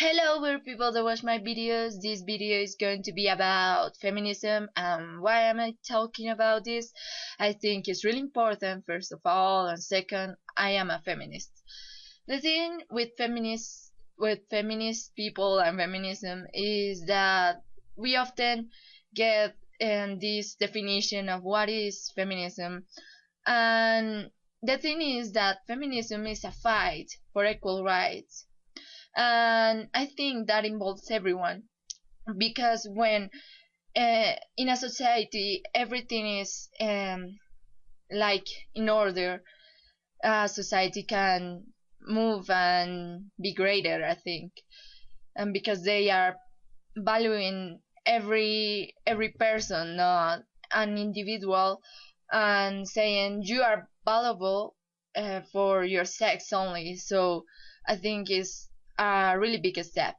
Hello, weird people that watch my videos. This video is going to be about feminism. Why am I talking about this? I think it's really important, first of all, and second, I am a feminist. The thing with feminist people and feminism is that we often get this definition of what is feminism, and the thing is that feminism is a fight for equal rights, and I think that involves everyone, because when in a society everything is like in order, society can move and be greater, I think. And because they are valuing every person, not an individual, and saying you are valuable for your sex only. So I think it's a really big step.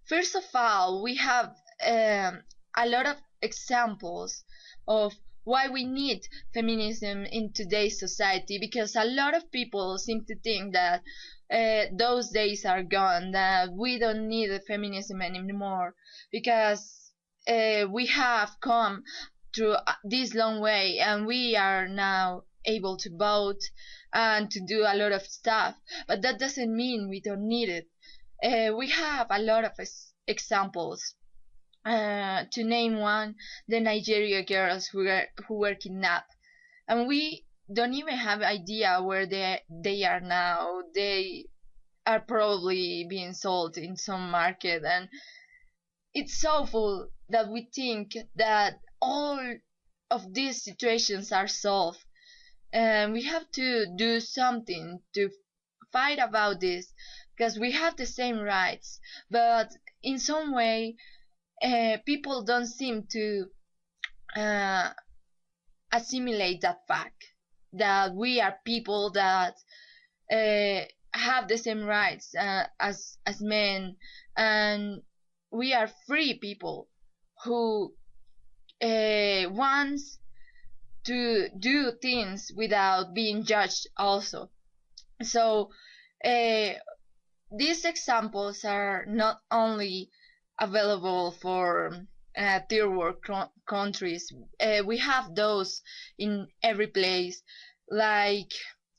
First of all, we have a lot of examples of why we need feminism in today's society, because a lot of people seem to think that those days are gone, that we don't need feminism anymore, because we have come through this long way and we are now able to vote and to do a lot of stuff. But that doesn't mean we don't need it. We have a lot of examples. To name one, the Nigeria girls who were kidnapped, and we don't even have idea where they are now. They are probably being sold in some market, and it's awful that we think that all of these situations are solved, and we have to do something to fight about this, because we have the same rights, but in some way people don't seem to uh, assimilate that fact that we are people that have the same rights as men, and we are free people who wants to do things without being judged also. So these examples are not only available for third world countries. We have those in every place. Like,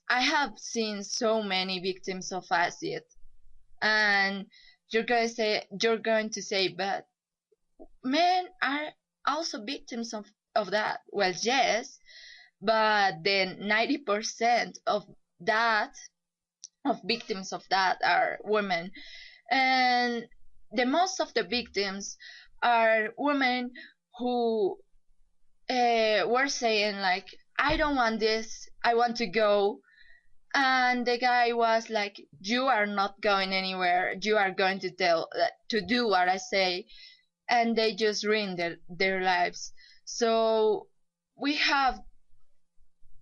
I have seen so many victims of acid, and you're going to say, but men are also victims of that. Well, yes, but then 90% that of victims of that are women, and the most of the victims are women who were saying, like, I don't want this, I want to go, and the guy was like, you are not going anywhere, you are going to do what I say, and they just ruined their lives. So we have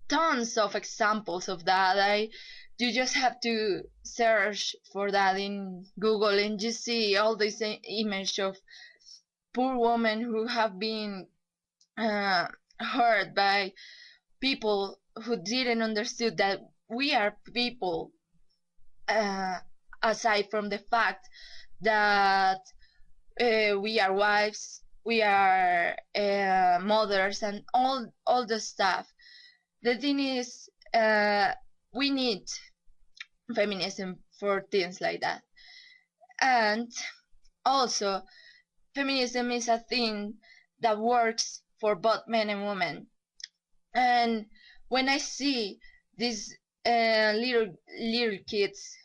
tons of examples of that. You just have to search for that in Google, and you see all these image of poor women who have been hurt by people who didn't understood that we are people, uh, aside from the fact that we are wives, we are mothers, and all the stuff. The thing is, we need feminism for things like that. And also, feminism is a thing that works for both men and women. And when I see these little kids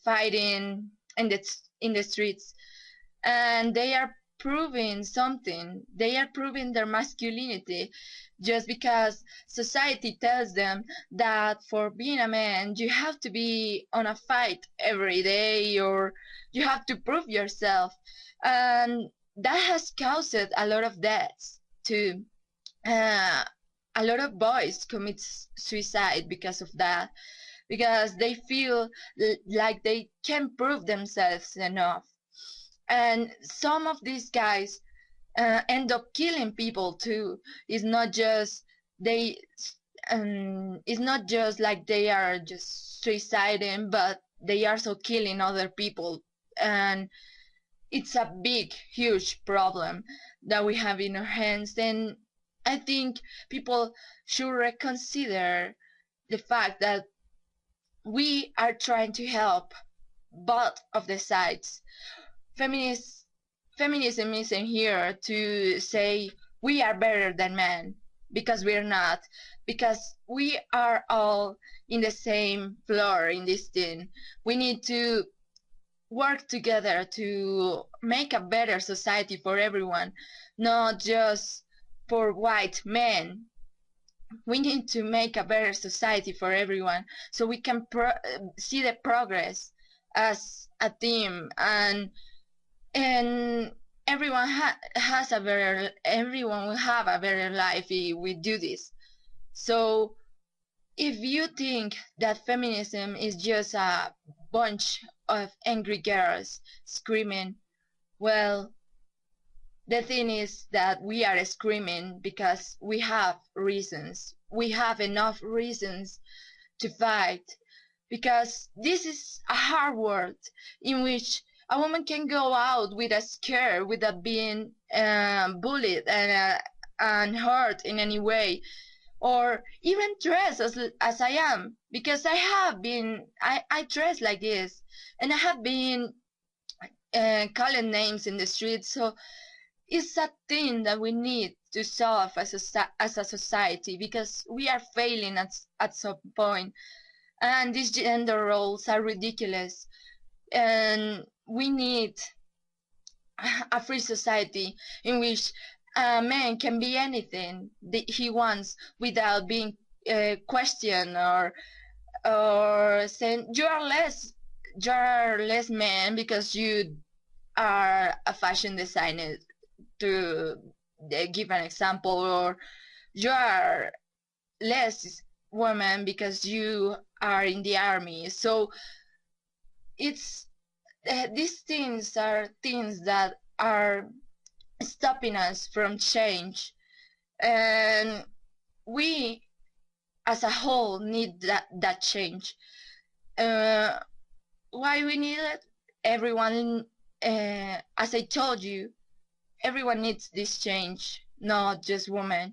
fighting in the streets, and they are proving something, they are proving their masculinity, just because society tells them that for being a man you have to be on a fight every day, or you have to prove yourself. And that has caused a lot of deaths too. A lot of boys commit suicide because of that, because they feel like they can't prove themselves enough. And some of these guys end up killing people too. It's not just they it's not just like they are just suiciding, but they are also killing other people and it's a big, huge problem that we have in our hands. Then I think people should reconsider the fact that we are trying to help both of the sides. Feminist Feminism isn't here to say we are better than men, because we're not, because we are all in the same floor in this thing. We need to work together to make a better society for everyone, not just for white men. We need to make a better society for everyone so we can see the progress as a team, and everyone has a better, everyone will have a better life if we do this. So if you think that feminism is just a bunch of angry girls screaming, well, the thing is that we are screaming because we have reasons. We have enough reasons to fight, because this is a hard world in which a woman can go out with a scare without being bullied and hurt in any way, or even dress as I am, because I dress like this, and I have been calling names in the street. So it's a thing that we need to solve as a society, because we are failing at some point, and these gender roles are ridiculous, and we need a free society in which a man can be anything that he wants without being questioned, or saying you are less man because you are a fashion designer, to give an example, or you are less woman because you are in the army. So it's these things are things that are stopping us from change, and we as a whole need that change. Why we need it? Everyone, as I told you, everyone needs this change, not just women,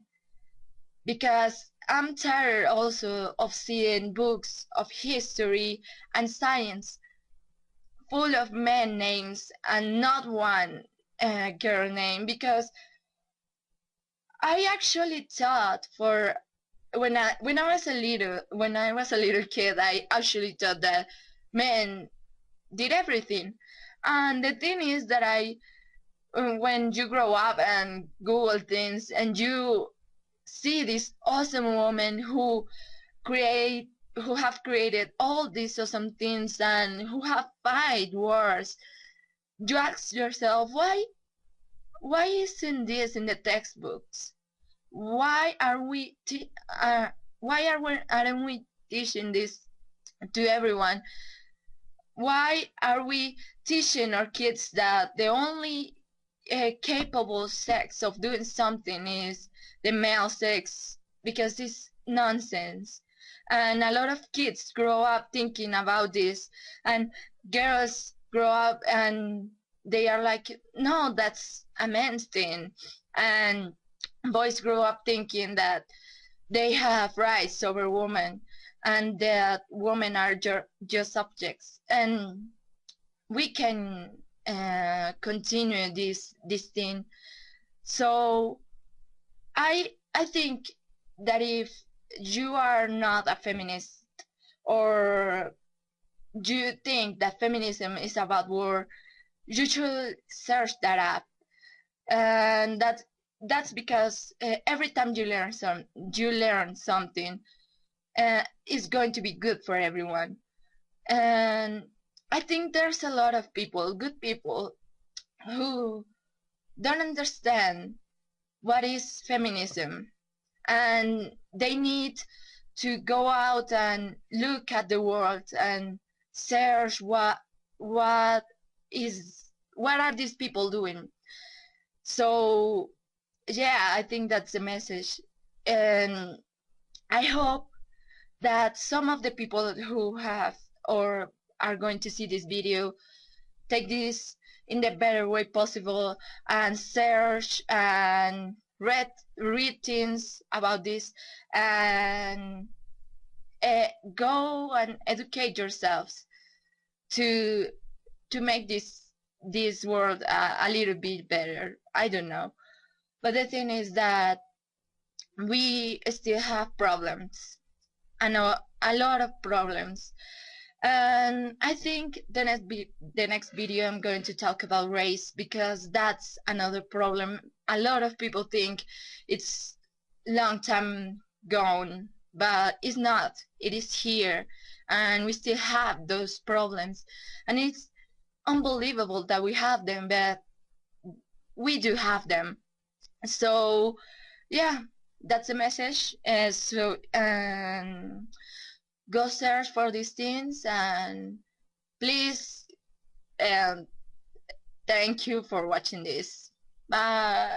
because I'm tired also of seeing books of history and science full of men names and not one girl name. Because I actually thought, for when I was a little kid, I actually thought that men did everything. And the thing is that when you grow up and Google things, and you see this awesome woman who have created all these awesome things and who have fight wars, you ask yourself, why isn't this in the textbooks? Why are we aren't we teaching this to everyone? Why are we teaching our kids that the only capable sex of doing something is the male sex? Because it's nonsense. And a lot of kids grow up thinking about this, and girls grow up and they are like, no, that's a man's thing. And boys grow up thinking that they have rights over women, and that women are just subjects. And we can continue this thing. So I think that if you are not a feminist, or you think that feminism is about war, you should search that up. And that's because every time you learn something, it's going to be good for everyone. And I think there's a lot of people, good people, who don't understand what is feminism, and they need to go out and look at the world and search what is what are these people doing. So yeah, I think that's the message, and I hope that some of the people who have or are going to see this video take this in the better way possible and search and read things about this, and go and educate yourselves to make this world a little bit better. I don't know, but the thing is that we still have problems. I know a lot of problems. And I think the next video I'm going to talk about race, because that's another problem. A lot of people think it's long time gone, but it's not. It is here, and we still have those problems. And it's unbelievable that we have them, but we do have them. So yeah, that's the message. So go search for these things, and please, um, thank you for watching this. Bye.